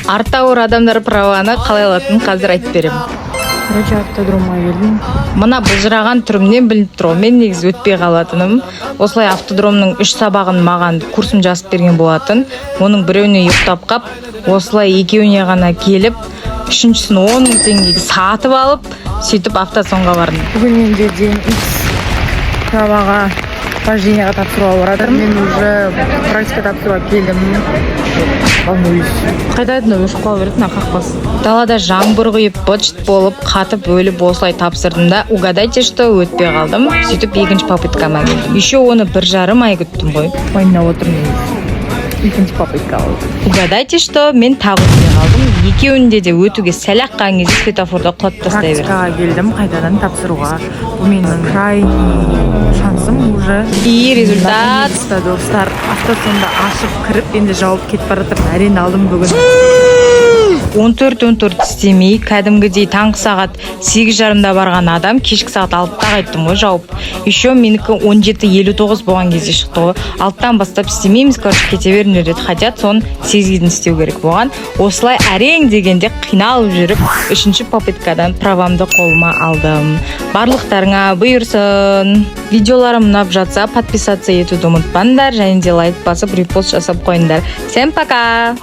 Артта ауыр адамдар праваны қалай алатынын қазір айтып беремін. Короче, автодромға келдім. Мына бұлжыраған түрімнен біліп тұр, мен негізі өтпей қалатыным. Осылай автодромның 3 сабағын маған курсым жазып берген болатын. Оның біреуіне ұйықтап қап, осылай екеуіне ғана келіп, үшіншісін 10 мың теңгеге сатып алып, сөйтіп автосонға бардым. Бүгін менде ден X праваға вождениеға тапсыруға барадым. Мен уже практика тапсыруға келдім. Волнуюсь. Қайда едін өшіп қала береді, қақпас. Далада жаңбыр құйып, быт-шыт болып, қатып өліп осылай тапсырдым да, угадайте, что өтпей қалдым. Сөйтіп екінші попыткама келдім. Еще оны 1,5 ай күттім ғой. Ойнап отырмын. Екінші попытка алды. Угадайте, что мен тағы өтпей қалдым. Екеуінде де өтуге сәл аққан кезде светофорда құлап тастай бердім. Практикаға келдім, қайтадан тапсыруға. Бұл менің крайний шансым уже. И результат. Достар, автосонда ашып кіріп, енді жауып кетіп бара жатырмын. Әрең алдым бүгін. 14 істемей, кәдімгідей таңғы сағат 8:30-да барған адам кешкі сағат 6-та қайттым ғой жауып. Еще менікі 17:59 болған кезде шықты ғой. 6-тан бастап істемейміз, короче, кете беріңдер деді. Хотят сон 8-ге дейін істеу керек болған. Осылай әрең дегенде қиналып жүріп, 3-ші попыткадан правамды қолыма алдым. Барлықтарыңа бұйырсын. Видеоларым ұнап жатса, подписаться етуді ұмытпаңдар, және де лайк басып, репост жасап қойыңдар. Всем пока!